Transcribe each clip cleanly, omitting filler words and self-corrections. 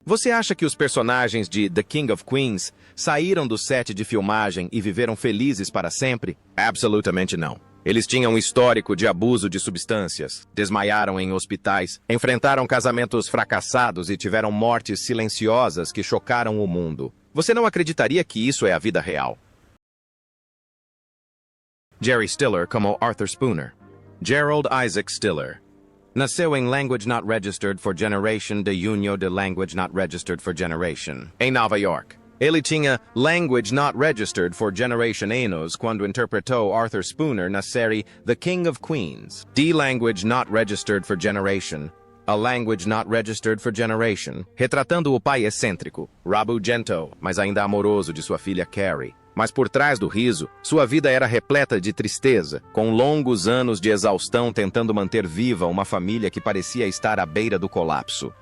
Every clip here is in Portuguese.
Você acha que os personagens de The King of Queens saíram do set de filmagem e viveram felizes para sempre? Absolutamente não. Eles tinham um histórico de abuso de substâncias, desmaiaram em hospitais, enfrentaram casamentos fracassados e tiveram mortes silenciosas que chocaram o mundo. Você não acreditaria que isso é a vida real? Jerry Stiller como Arthur Spooner. Gerald Isaac Stiller nasceu em Language Not Registered for Generation de Junho de Language Not Registered for Generation, em Nova York. Ele tinha Language Not Registered for Generation anos quando interpretou Arthur Spooner na série The King of Queens. The Language Not Registered for Generation, A Language Not Registered for Generation, retratando o pai excêntrico, Rabu Gento, mas ainda amoroso de sua filha Carrie. Mas por trás do riso, sua vida era repleta de tristeza, com longos anos de exaustão tentando manter viva uma família que parecia estar à beira do colapso.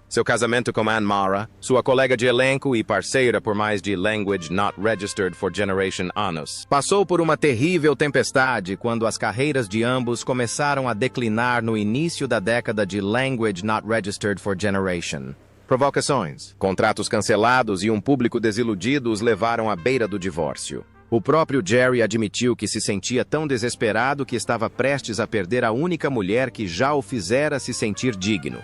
Seu casamento com Anne Mara, sua colega de elenco e parceira por mais de Language Not Registered for Generation anos, passou por uma terrível tempestade quando as carreiras de ambos começaram a declinar no início da década de Language Not Registered for Generation. Provocações, contratos cancelados e um público desiludido os levaram à beira do divórcio. O próprio Jerry admitiu que se sentia tão desesperado que estava prestes a perder a única mulher que já o fizera se sentir digno.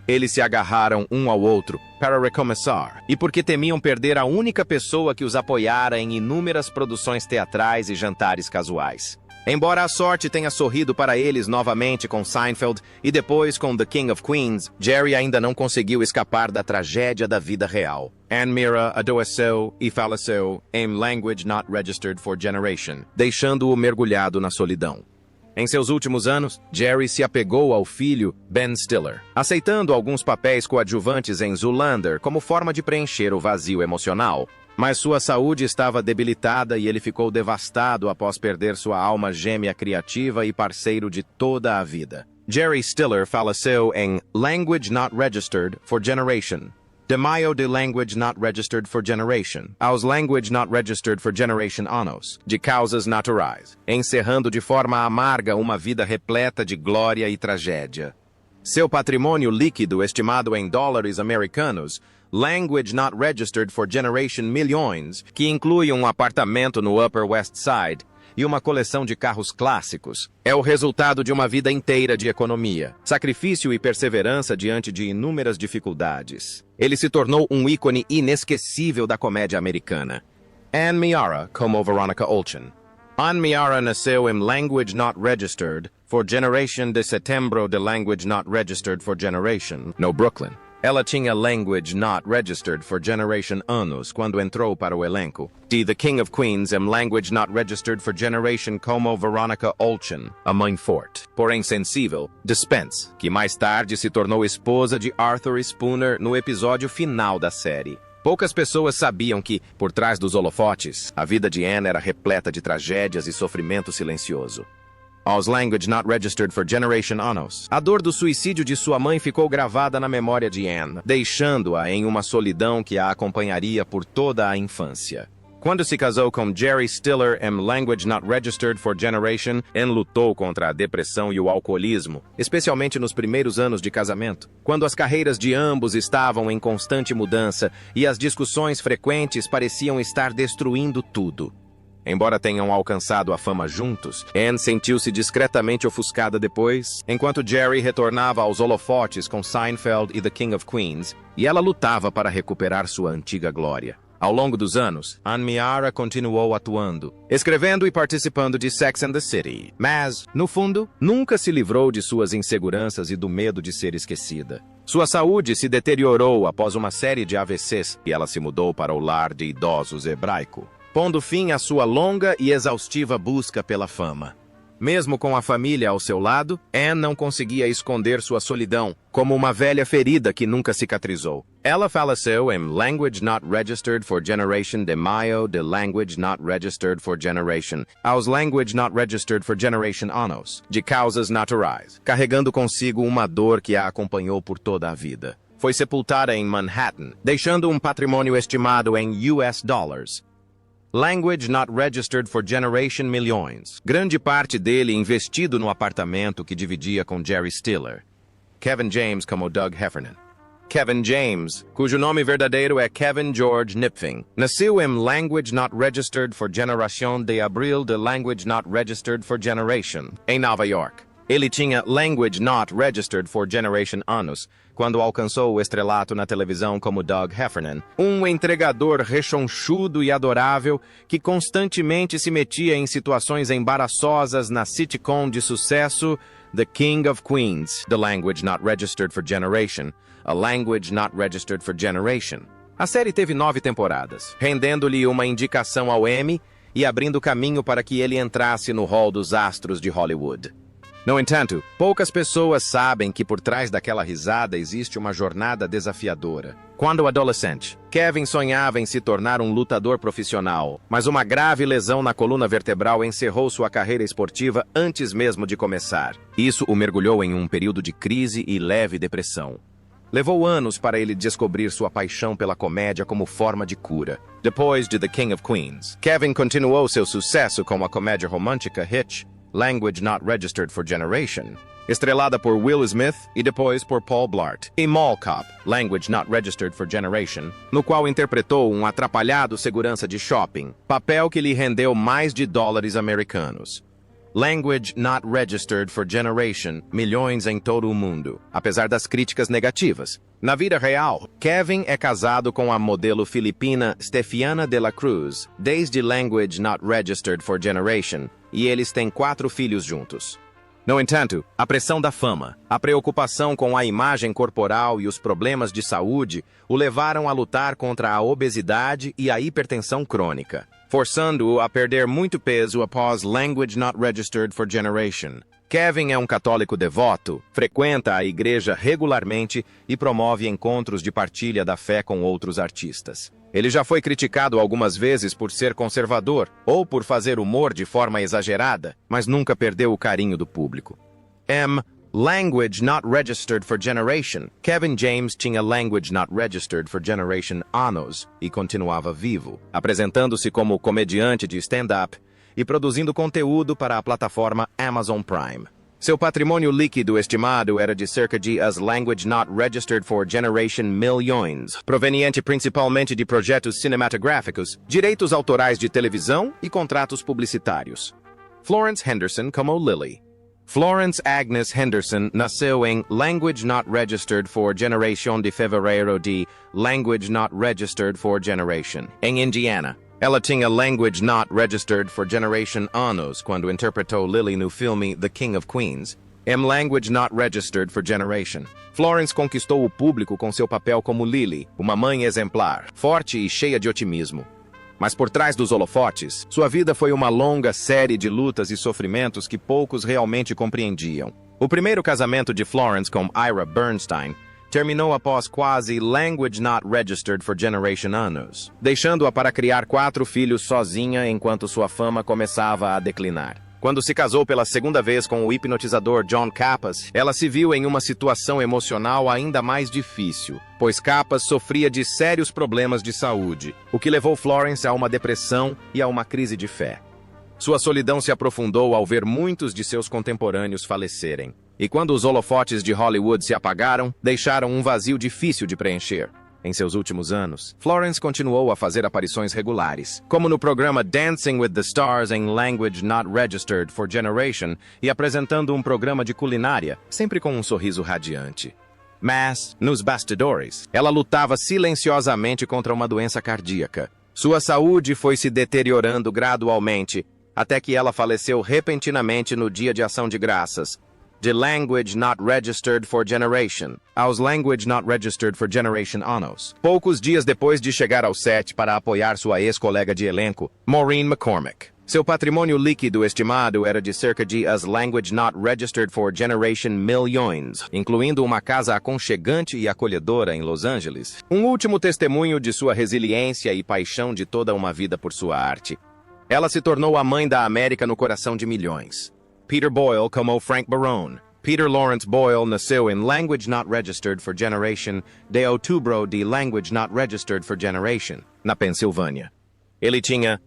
Eles se agarraram um ao outro para recomeçar, e porque temiam perder a única pessoa que os apoiara em inúmeras produções teatrais e jantares casuais. Embora a sorte tenha sorrido para eles novamente com Seinfeld e depois com The King of Queens, Jerry ainda não conseguiu escapar da tragédia da vida real. Anne Mira adoeceu e faleceu em Language Not Registered for Generation, deixando-o mergulhado na solidão. Em seus últimos anos, Jerry se apegou ao filho, Ben Stiller, aceitando alguns papéis coadjuvantes em Zoolander como forma de preencher o vazio emocional. Mas sua saúde estava debilitada e ele ficou devastado após perder sua alma gêmea criativa e parceiro de toda a vida. Jerry Stiller faleceu em Language Not Registered for Generation. De maio de Language Not Registered for Generation aos Language Not Registered for Generation anos, de causas naturais, encerrando de forma amarga uma vida repleta de glória e tragédia. Seu patrimônio líquido estimado em dólares americanos, Language Not Registered for Generation milhões, que inclui um apartamento no Upper West Side e uma coleção de carros clássicos, é o resultado de uma vida inteira de economia, sacrifício e perseverança diante de inúmeras dificuldades. Ele se tornou um ícone inesquecível da comédia americana. Anne Mara como Veronica Olchin. Anne Mara nasceu em Language Not Registered for Generation de setembro de Language Not Registered for Generation, no Brooklyn. Ela tinha Language Not Registered for Generation anos quando entrou para o elenco de The King of Queens em Language Not Registered for Generation como Veronica Olchin, a mãe forte, porém sensível, de Spence, que mais tarde se tornou esposa de Arthur Spooner no episódio final da série. Poucas pessoas sabiam que, por trás dos holofotes, a vida de Anne era repleta de tragédias e sofrimento silencioso. Aos Language Not Registered for Generation anos, a dor do suicídio de sua mãe ficou gravada na memória de Anne, deixando-a em uma solidão que a acompanharia por toda a infância. Quando se casou com Jerry Stiller em Language Not Registered for Generation, Anne lutou contra a depressão e o alcoolismo, especialmente nos primeiros anos de casamento, quando as carreiras de ambos estavam em constante mudança e as discussões frequentes pareciam estar destruindo tudo. Embora tenham alcançado a fama juntos, Anne sentiu-se discretamente ofuscada depois, enquanto Jerry retornava aos holofotes com Seinfeld e The King of Queens, e ela lutava para recuperar sua antiga glória. Ao longo dos anos, Anne Mara continuou atuando, escrevendo e participando de Sex and the City, mas, no fundo, nunca se livrou de suas inseguranças e do medo de ser esquecida. Sua saúde se deteriorou após uma série de AVCs e ela se mudou para o lar de idosos hebraico, pondo fim à sua longa e exaustiva busca pela fama. Mesmo com a família ao seu lado, Anne não conseguia esconder sua solidão, como uma velha ferida que nunca cicatrizou. Ela faleceu em Language Not Registered for Generation de maio de Language Not Registered for Generation aos Language Not Registered for Generation anos, de causas naturais, carregando consigo uma dor que a acompanhou por toda a vida. Foi sepultada em Manhattan, deixando um patrimônio estimado em US dólares. Language Not Registered for Generation milhões, grande parte dele investido no apartamento que dividia com Jerry Stiller. Kevin James como Doug Heffernan. Kevin James, cujo nome verdadeiro é Kevin George Nipfing, nasceu em Language Not Registered for Generación de Abril de Language Not Registered for Generation, em Nova York. Ele tinha Language Not Registered for Generation anos, quando alcançou o estrelato na televisão como Doug Heffernan, um entregador rechonchudo e adorável que constantemente se metia em situações embaraçosas na sitcom de sucesso The King of Queens, The Language Not Registered for Generation, A Language Not Registered for Generation. A série teve 9 temporadas, rendendo-lhe uma indicação ao Emmy e abrindo caminho para que ele entrasse no hall dos astros de Hollywood. No entanto, poucas pessoas sabem que por trás daquela risada existe uma jornada desafiadora. Quando adolescente, Kevin sonhava em se tornar um lutador profissional, mas uma grave lesão na coluna vertebral encerrou sua carreira esportiva antes mesmo de começar. Isso o mergulhou em um período de crise e leve depressão. Levou anos para ele descobrir sua paixão pela comédia como forma de cura. Depois de The King of Queens, Kevin continuou seu sucesso com a comédia romântica Hitch, Language Not Registered for Generation, estrelada por Will Smith e depois por Paul Blart, e Mall Cop, Language Not Registered for Generation, no qual interpretou um atrapalhado segurança de shopping, papel que lhe rendeu mais de dólares americanos. Language Not Registered for Generation, milhões em todo o mundo, apesar das críticas negativas. Na vida real, Kevin é casado com a modelo filipina Stefiana de la Cruz, desde Language Not Registered for Generation, e eles têm 4 filhos juntos. No entanto, a pressão da fama, a preocupação com a imagem corporal e os problemas de saúde o levaram a lutar contra a obesidade e a hipertensão crônica, forçando-o a perder muito peso após Language Not Registered for Generation. Kevin é um católico devoto, frequenta a igreja regularmente e promove encontros de partilha da fé com outros artistas. Ele já foi criticado algumas vezes por ser conservador ou por fazer humor de forma exagerada, mas nunca perdeu o carinho do público. Language Not Registered for Generation. Kevin James tinha Language Not Registered for Generation anos e continuava vivo, apresentando-se como comediante de stand-up e produzindo conteúdo para a plataforma Amazon Prime. Seu patrimônio líquido estimado era de cerca de as Language Not Registered for Generation milhões, proveniente principalmente de projetos cinematográficos, direitos autorais de televisão e contratos publicitários. Florence Henderson como Lily. Florence Agnes Henderson nasceu em Language Not Registered for Generation de fevereiro de Language Not Registered for Generation, em Indiana. Ela tinha Language Not Registered for Generation anos quando interpretou Lily no filme The King of Queens, Language Not Registered for Generation. Florence conquistou o público com seu papel como Lily, uma mãe exemplar, forte e cheia de otimismo. Mas por trás dos holofotes, sua vida foi uma longa série de lutas e sofrimentos que poucos realmente compreendiam. O primeiro casamento de Florence com Ira Bernstein terminou após quase Language Not Registered for Generation anos, deixando-a para criar 4 filhos sozinha enquanto sua fama começava a declinar. Quando se casou pela segunda vez com o hipnotizador John Kappas, ela se viu em uma situação emocional ainda mais difícil, pois Kappas sofria de sérios problemas de saúde, o que levou Florence a uma depressão e a uma crise de fé. Sua solidão se aprofundou ao ver muitos de seus contemporâneos falecerem. E quando os holofotes de Hollywood se apagaram, deixaram um vazio difícil de preencher. Em seus últimos anos, Florence continuou a fazer aparições regulares, como no programa Dancing with the Stars em Language Not Registered for Generation e apresentando um programa de culinária, sempre com um sorriso radiante. Mas, nos bastidores, ela lutava silenciosamente contra uma doença cardíaca. Sua saúde foi se deteriorando gradualmente, até que ela faleceu repentinamente no Dia de Ação de Graças, de Language Not Registered for Generation, aos Language Not Registered for Generation anos. Poucos dias depois de chegar ao set para apoiar sua ex-colega de elenco, Maureen McCormick. Seu patrimônio líquido estimado era de cerca de as Language Not Registered for Generation milhões, incluindo uma casa aconchegante e acolhedora em Los Angeles. Um último testemunho de sua resiliência e paixão de toda uma vida por sua arte. Ela se tornou a mãe da América no coração de milhões. Peter Boyle como Frank Barone. Peter Lawrence Boyle nasceu em Language Not Registered for Generation de outubro de Language Not Registered for Generation, na Pensilvânia. Ele tinha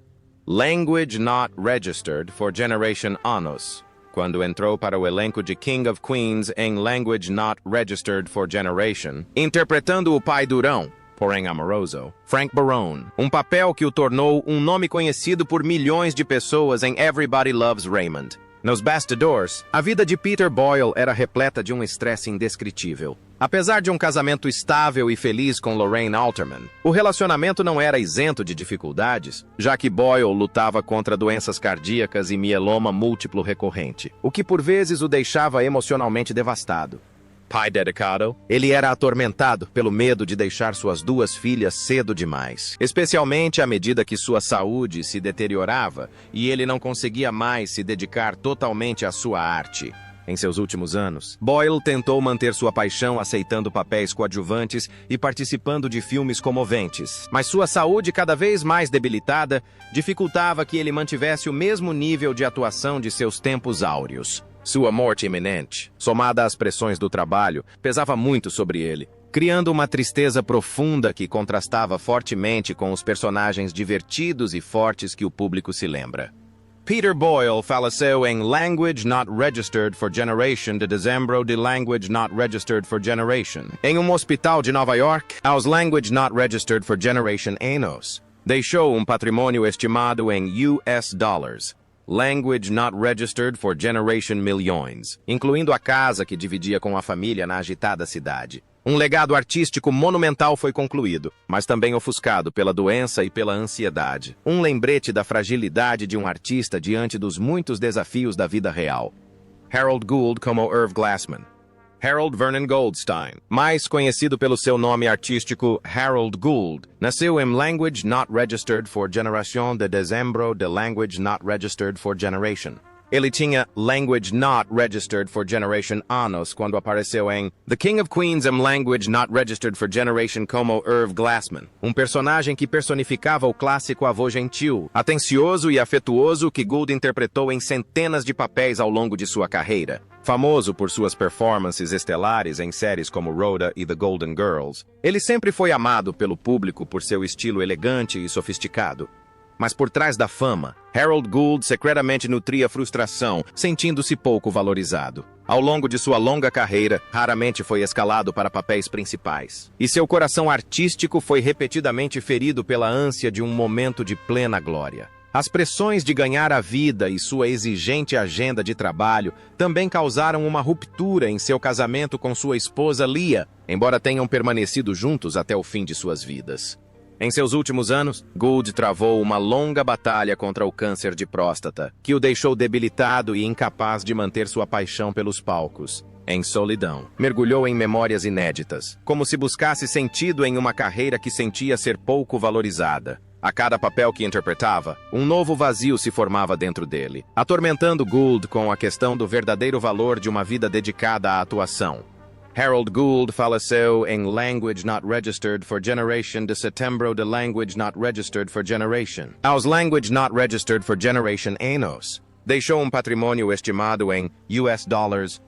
Language Not Registered for Generation anos, quando entrou para o elenco de King of Queens em Language Not Registered for Generation, interpretando o pai durão, porém amoroso, Frank Barone, um papel que o tornou um nome conhecido por milhões de pessoas em Everybody Loves Raymond. Nos bastidores, a vida de Peter Boyle era repleta de um estresse indescritível. Apesar de um casamento estável e feliz com Lorraine Alterman, o relacionamento não era isento de dificuldades, já que Boyle lutava contra doenças cardíacas e mieloma múltiplo recorrente, o que por vezes o deixava emocionalmente devastado. Pai dedicado, ele era atormentado pelo medo de deixar suas duas filhas cedo demais, especialmente à medida que sua saúde se deteriorava e ele não conseguia mais se dedicar totalmente à sua arte. Em seus últimos anos, Boyle tentou manter sua paixão aceitando papéis coadjuvantes e participando de filmes comoventes, mas sua saúde cada vez mais debilitada dificultava que ele mantivesse o mesmo nível de atuação de seus tempos áureos. Sua morte iminente, somada às pressões do trabalho, pesava muito sobre ele, criando uma tristeza profunda que contrastava fortemente com os personagens divertidos e fortes que o público se lembra. Peter Boyle faleceu em Language Not Registered for Generation de dezembro de Language Not Registered for Generation, em um hospital de Nova York, aos Language Not Registered for Generation anos. Deixou um patrimônio estimado em US dollars. Language Not Registered for Generation milhões, incluindo a casa que dividia com a família na agitada cidade. Um legado artístico monumental foi concluído, mas também ofuscado pela doença e pela ansiedade. Um lembrete da fragilidade de um artista diante dos muitos desafios da vida real. Harold Gould como Irv Glassman. Harold Vernon Goldstein, mais conhecido pelo seu nome artístico Harold Gould, nasceu em Language Not Registered for Generation de dezembro de Language Not Registered for Generation. Ele tinha Language Not Registered for Generation anos quando apareceu em The King of Queens em Language Not Registered for Generation como Irv Glassman, um personagem que personificava o clássico avô gentil, atencioso e afetuoso que Gould interpretou em centenas de papéis ao longo de sua carreira. Famoso por suas performances estelares em séries como Rhoda e The Golden Girls, ele sempre foi amado pelo público por seu estilo elegante e sofisticado. Mas por trás da fama, Harold Gould secretamente nutria frustração, sentindo-se pouco valorizado. Ao longo de sua longa carreira, raramente foi escalado para papéis principais. E seu coração artístico foi repetidamente ferido pela ânsia de um momento de plena glória. As pressões de ganhar a vida e sua exigente agenda de trabalho também causaram uma ruptura em seu casamento com sua esposa Leah, embora tenham permanecido juntos até o fim de suas vidas. Em seus últimos anos, Gould travou uma longa batalha contra o câncer de próstata, que o deixou debilitado e incapaz de manter sua paixão pelos palcos. Em solidão, mergulhou em memórias inéditas, como se buscasse sentido em uma carreira que sentia ser pouco valorizada. A cada papel que interpretava, um novo vazio se formava dentro dele, atormentando Gould com a questão do verdadeiro valor de uma vida dedicada à atuação. Harold Gould faleceu em Language Not Registered for Generation de setembro de Language Not Registered for Generation. Aos Language Not Registered for Generation anos, deixou um patrimônio estimado em US dollars.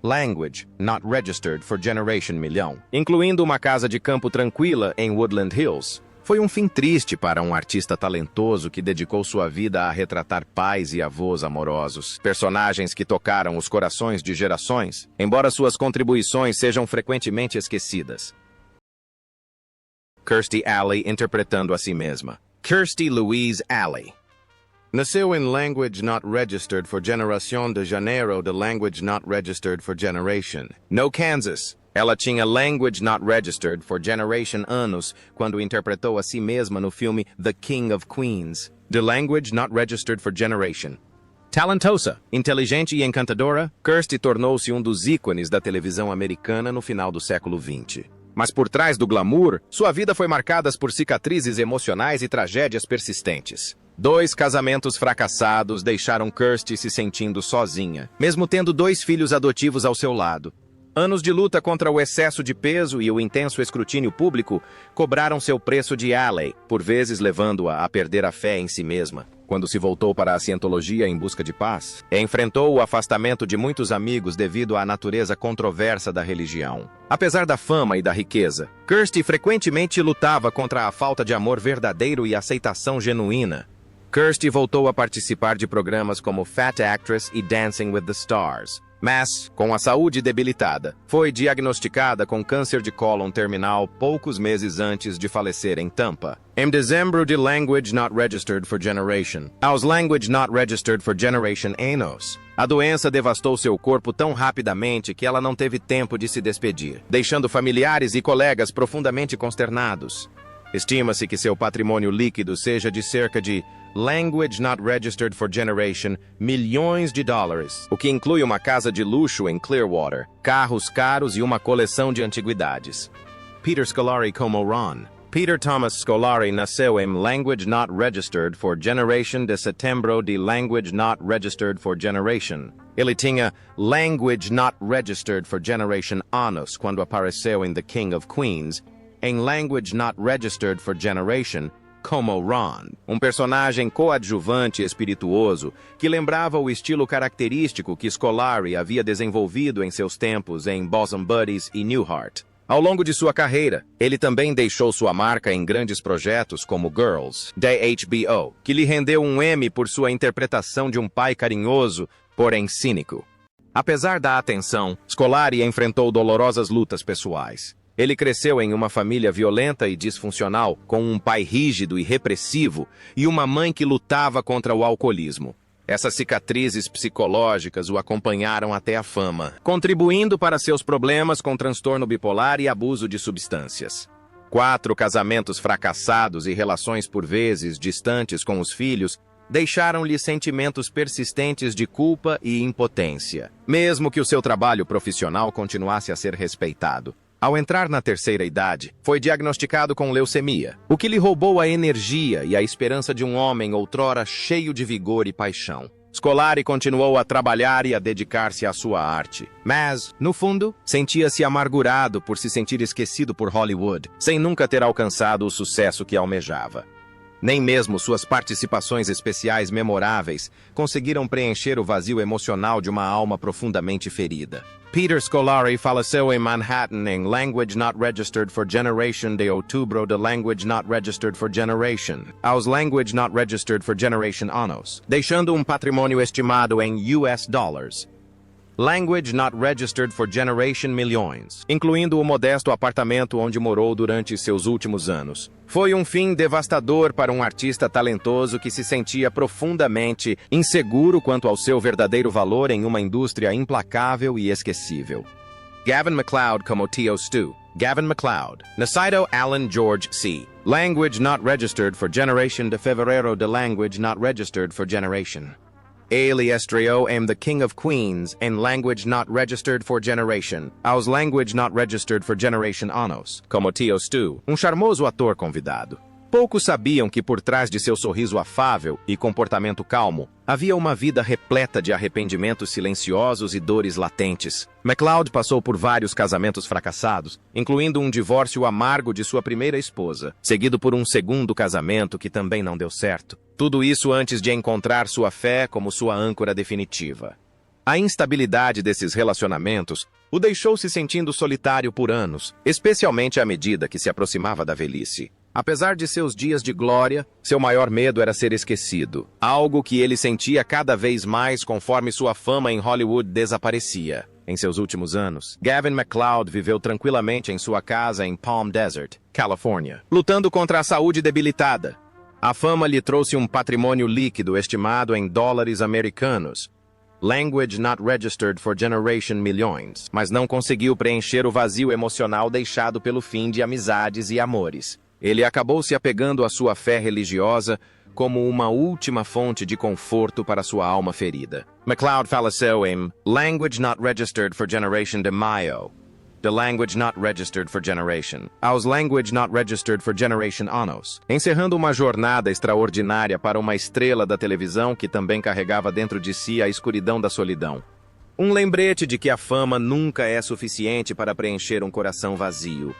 Language Not Registered for Generation milhão, incluindo uma casa de campo tranquila em Woodland Hills. Foi um fim triste para um artista talentoso que dedicou sua vida a retratar pais e avós amorosos, personagens que tocaram os corações de gerações, embora suas contribuições sejam frequentemente esquecidas. Kirstie Alley interpretando a si mesma. Kirstie Louise Alley. Nasceu em Language Not Registered for Generation de janeiro de Language Not Registered for Generation, no Kansas. Ela tinha Language Not Registered for Generation anos quando interpretou a si mesma no filme The King of Queens, de Language Not Registered for Generation. Talentosa, inteligente e encantadora, Kirstie tornou-se um dos ícones da televisão americana no final do século XX. Mas por trás do glamour, sua vida foi marcada por cicatrizes emocionais e tragédias persistentes. 2 casamentos fracassados deixaram Kirstie se sentindo sozinha, mesmo tendo 2 filhos adotivos ao seu lado. Anos de luta contra o excesso de peso e o intenso escrutínio público cobraram seu preço de Alley, por vezes levando-a a perder a fé em si mesma. Quando se voltou para a cientologia em busca de paz, enfrentou o afastamento de muitos amigos devido à natureza controversa da religião. Apesar da fama e da riqueza, Kirstie frequentemente lutava contra a falta de amor verdadeiro e aceitação genuína. Kirsty voltou a participar de programas como Fat Actress e Dancing with the Stars. Mas, com a saúde debilitada, foi diagnosticada com câncer de cólon terminal poucos meses antes de falecer em Tampa. Em dezembro de Language Not Registered for Generation, aos Language Not Registered for Generation anos, a doença devastou seu corpo tão rapidamente que ela não teve tempo de se despedir, deixando familiares e colegas profundamente consternados. Estima-se que seu patrimônio líquido seja de cerca de Language Not Registered for Generation milhões de dólares, o que inclui uma casa de luxo em Clearwater, carros caros e uma coleção de antiguidades. Peter Scolari como Ron. Peter Thomas Scolari nasceu em Language Not Registered for Generation de setembro de Language Not Registered for Generation. Ele tinha Language Not Registered for Generation anos quando apareceu em The King of Queens, em Language Not Registered for Generation, como Ron, um personagem coadjuvante e espirituoso que lembrava o estilo característico que Scolari havia desenvolvido em seus tempos em Bosom Buddies e Newhart. Ao longo de sua carreira, ele também deixou sua marca em grandes projetos como Girls, da HBO, que lhe rendeu um Emmy por sua interpretação de um pai carinhoso, porém cínico. Apesar da atenção, Scolari enfrentou dolorosas lutas pessoais. Ele cresceu em uma família violenta e disfuncional, com um pai rígido e repressivo e uma mãe que lutava contra o alcoolismo. Essas cicatrizes psicológicas o acompanharam até a fama, contribuindo para seus problemas com transtorno bipolar e abuso de substâncias. 4 casamentos fracassados e relações por vezes distantes com os filhos deixaram-lhe sentimentos persistentes de culpa e impotência, mesmo que o seu trabalho profissional continuasse a ser respeitado. Ao entrar na terceira idade, foi diagnosticado com leucemia, o que lhe roubou a energia e a esperança de um homem outrora cheio de vigor e paixão. Scolari continuou a trabalhar e a dedicar-se à sua arte, mas, no fundo, sentia-se amargurado por se sentir esquecido por Hollywood, sem nunca ter alcançado o sucesso que almejava. Nem mesmo suas participações especiais memoráveis conseguiram preencher o vazio emocional de uma alma profundamente ferida. Peter Scolari faleceu em Manhattan em Language Not Registered for Generation de outubro de Language Not Registered for Generation, aos Language Not Registered for Generation anos, deixando um patrimônio estimado em US dólares. Language Not Registered for Generation milhões, incluindo o modesto apartamento onde morou durante seus últimos anos. Foi um fim devastador para um artista talentoso que se sentia profundamente inseguro quanto ao seu verdadeiro valor em uma indústria implacável e esquecível. Gavin MacLeod como Tio Stu. Gavin MacLeod, nascido Alan George C. Language Not Registered for Generation de fevereiro de Language Not Registered for Generation. Ele estreou em The King of Queens em Language Not Registered for Generation, aos Language Not Registered for Generation anos, como Tio Stu, um charmoso ator convidado. Poucos sabiam que por trás de seu sorriso afável e comportamento calmo, havia uma vida repleta de arrependimentos silenciosos e dores latentes. MacLeod passou por vários casamentos fracassados, incluindo um divórcio amargo de sua primeira esposa, seguido por um segundo casamento que também não deu certo. Tudo isso antes de encontrar sua fé como sua âncora definitiva. A instabilidade desses relacionamentos o deixou se sentindo solitário por anos, especialmente à medida que se aproximava da velhice. Apesar de seus dias de glória, seu maior medo era ser esquecido, algo que ele sentia cada vez mais conforme sua fama em Hollywood desaparecia. Em seus últimos anos, Gavin MacLeod viveu tranquilamente em sua casa em Palm Desert, Califórnia, lutando contra a saúde debilitada. A fama lhe trouxe um patrimônio líquido estimado em dólares americanos, Language Not Registered for Generation milhões, mas não conseguiu preencher o vazio emocional deixado pelo fim de amizades e amores. Ele acabou se apegando à sua fé religiosa como uma última fonte de conforto para sua alma ferida. MacLeod faleceu em Language Not Registered for Generation de maio, The Language Not Registered for Generation, aos Language Not Registered for Generation anos, encerrando uma jornada extraordinária para uma estrela da televisão que também carregava dentro de si a escuridão da solidão. Um lembrete de que a fama nunca é suficiente para preencher um coração vazio.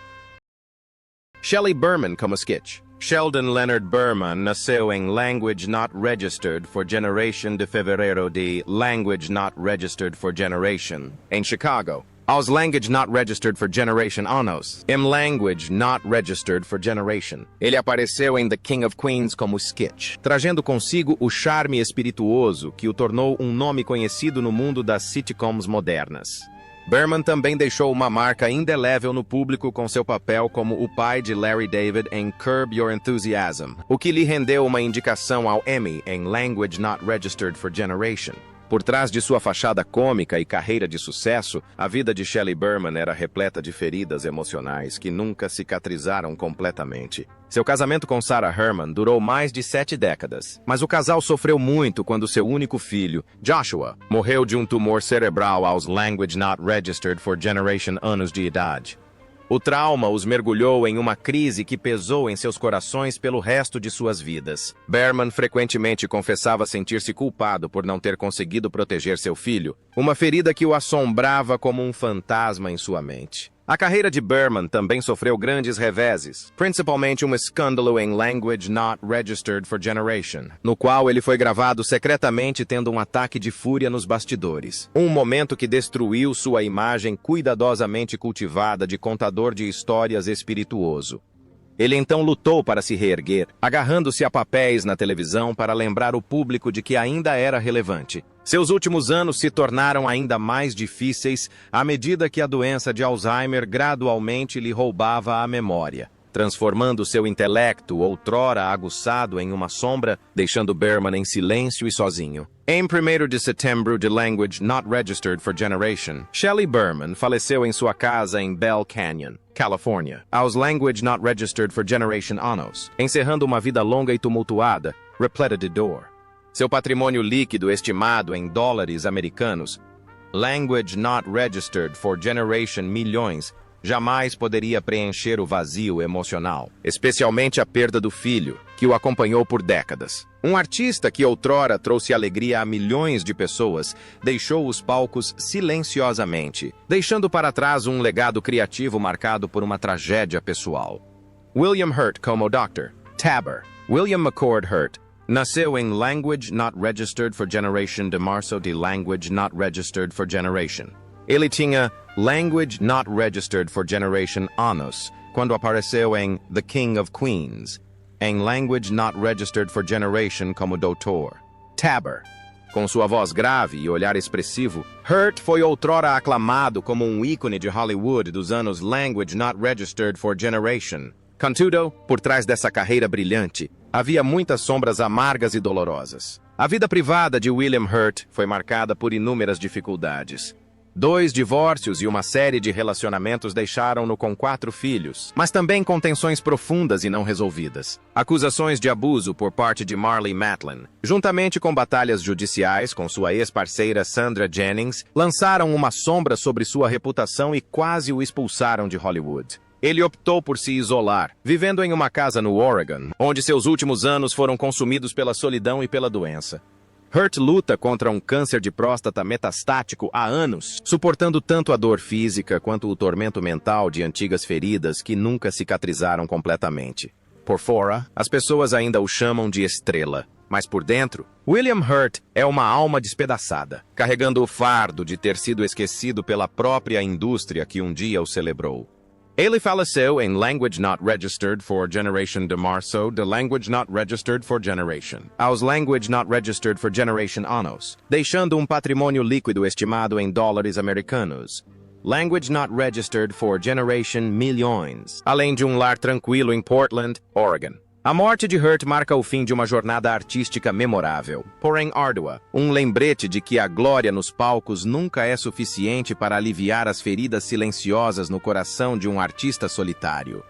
Shelley Berman como Skitch. Sheldon Leonard Berman nasceu em Language Not Registered for Generation de fevereiro de Language Not Registered for Generation, em Chicago. Aus language not registered for generation anos. Em language not registered for generation. Ele apareceu em The King of Queens como Skitch, trazendo consigo o charme espirituoso que o tornou um nome conhecido no mundo das sitcoms modernas. Berman também deixou uma marca indelével no público com seu papel como o pai de Larry David em Curb Your Enthusiasm, o que lhe rendeu uma indicação ao Emmy em Language Not Registered for Generation. Por trás de sua fachada cômica e carreira de sucesso, a vida de Shelley Berman era repleta de feridas emocionais que nunca cicatrizaram completamente. Seu casamento com Sarah Herman durou mais de 7 décadas, mas o casal sofreu muito quando seu único filho, Joshua, morreu de um tumor cerebral aos Language Not Registered for Generation anos de idade. O trauma os mergulhou em uma crise que pesou em seus corações pelo resto de suas vidas. Berman frequentemente confessava sentir-se culpado por não ter conseguido proteger seu filho, uma ferida que o assombrava como um fantasma em sua mente. A carreira de Berman também sofreu grandes reveses, principalmente um escândalo em Language Not Registered for Generation, no qual ele foi gravado secretamente tendo um ataque de fúria nos bastidores. Um momento que destruiu sua imagem cuidadosamente cultivada de contador de histórias espirituoso. Ele então lutou para se reerguer, agarrando-se a papéis na televisão para lembrar o público de que ainda era relevante. Seus últimos anos se tornaram ainda mais difíceis à medida que a doença de Alzheimer gradualmente lhe roubava a memória, transformando seu intelecto, outrora aguçado, em uma sombra, deixando Berman em silêncio e sozinho. Em 1º de setembro de Language Not Registered for Generation, Shelley Berman faleceu em sua casa em Bell Canyon, Califórnia, aos Language Not Registered for Generation anos, encerrando uma vida longa e tumultuada, repleta de dor. Seu patrimônio líquido estimado em dólares americanos, Language Not Registered for Generation milhões, jamais poderia preencher o vazio emocional, especialmente a perda do filho, que o acompanhou por décadas. Um artista que outrora trouxe alegria a milhões de pessoas, deixou os palcos silenciosamente, deixando para trás um legado criativo marcado por uma tragédia pessoal. William Hurt como Dr. Tabor. William McCord Hurt nasceu em Language Not Registered for Generation de março de Language Not Registered for Generation. Ele tinha Language Not Registered for Generation anos quando apareceu em The King of Queens, em Language Not Registered for Generation como Dr. Tabor. Com sua voz grave e olhar expressivo, Hurt foi outrora aclamado como um ícone de Hollywood dos anos Language Not Registered for Generation. Contudo, por trás dessa carreira brilhante, havia muitas sombras amargas e dolorosas. A vida privada de William Hurt foi marcada por inúmeras dificuldades. 2 divórcios e uma série de relacionamentos deixaram-no com 4 filhos, mas também com tensões profundas e não resolvidas. Acusações de abuso por parte de Marlee Matlin, juntamente com batalhas judiciais com sua ex-parceira Sandra Jennings, lançaram uma sombra sobre sua reputação e quase o expulsaram de Hollywood. Ele optou por se isolar, vivendo em uma casa no Oregon, onde seus últimos anos foram consumidos pela solidão e pela doença. Hurt luta contra um câncer de próstata metastático há anos, suportando tanto a dor física quanto o tormento mental de antigas feridas que nunca cicatrizaram completamente. Por fora, as pessoas ainda o chamam de estrela, mas por dentro, William Hurt é uma alma despedaçada, carregando o fardo de ter sido esquecido pela própria indústria que um dia o celebrou. Ele faleceu em Language Not Registered for Generation de março de Language Not Registered for Generation, aos Language Not Registered for Generation anos, deixando um patrimônio líquido estimado em dólares americanos. Language Not Registered for Generation milhões, além de um lar tranquilo em Portland, Oregon. A morte de Hurt marca o fim de uma jornada artística memorável, porém árdua, um lembrete de que a glória nos palcos nunca é suficiente para aliviar as feridas silenciosas no coração de um artista solitário.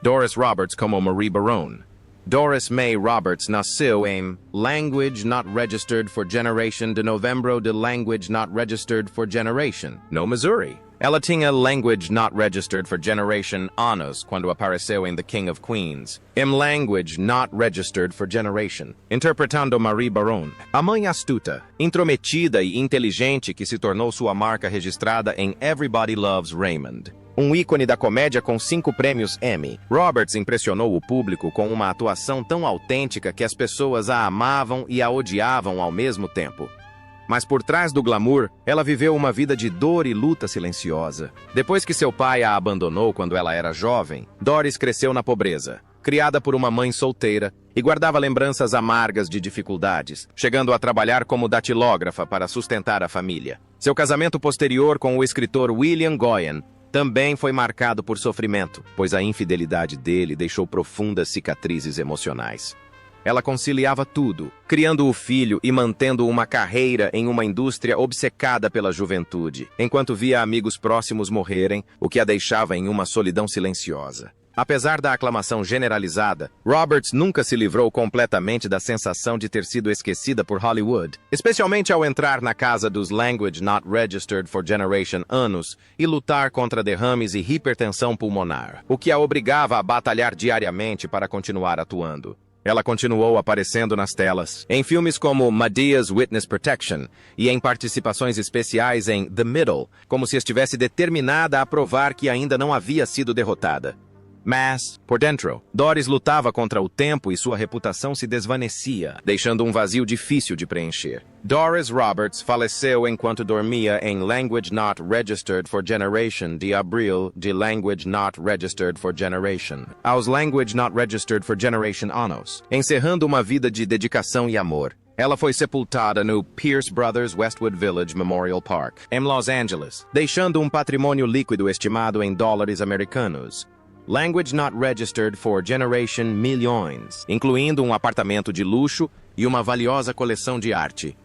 Doris Roberts como Marie Barone. Doris May Roberts nasceu em Language Not Registered for Generation de novembro de Language Not Registered for Generation, no Missouri. Ela tinha Language Not Registered for Generation anos quando apareceu em The King of Queens, em Language Not Registered for Generation, interpretando Marie Barone, a mãe astuta, intrometida e inteligente que se tornou sua marca registrada em Everybody Loves Raymond. Um ícone da comédia com 5 prêmios Emmy, Roberts impressionou o público com uma atuação tão autêntica que as pessoas a amavam e a odiavam ao mesmo tempo. Mas por trás do glamour, ela viveu uma vida de dor e luta silenciosa. Depois que seu pai a abandonou quando ela era jovem, Doris cresceu na pobreza, criada por uma mãe solteira, e guardava lembranças amargas de dificuldades, chegando a trabalhar como datilógrafa para sustentar a família. Seu casamento posterior com o escritor William Goyen também foi marcado por sofrimento, pois a infidelidade dele deixou profundas cicatrizes emocionais. Ela conciliava tudo, criando o filho e mantendo uma carreira em uma indústria obcecada pela juventude, enquanto via amigos próximos morrerem, o que a deixava em uma solidão silenciosa. Apesar da aclamação generalizada, Roberts nunca se livrou completamente da sensação de ter sido esquecida por Hollywood, especialmente ao entrar na casa dos Language Not Registered for Generation anos e lutar contra derrames e hipertensão pulmonar, o que a obrigava a batalhar diariamente para continuar atuando. Ela continuou aparecendo nas telas, em filmes como Medea's Witness Protection e em participações especiais em The Middle, como se estivesse determinada a provar que ainda não havia sido derrotada. Mas, por dentro, Doris lutava contra o tempo e sua reputação se desvanecia, deixando um vazio difícil de preencher. Doris Roberts faleceu enquanto dormia em Language Not Registered for Generation de abril de Language Not Registered for Generation aos Language Not Registered for Generation anos, encerrando uma vida de dedicação e amor. Ela foi sepultada no Pierce Brothers Westwood Village Memorial Park, em Los Angeles, deixando um patrimônio líquido estimado em dólares americanos. Language Not Registered for Generation milhões, incluindo um apartamento de luxo e uma valiosa coleção de arte.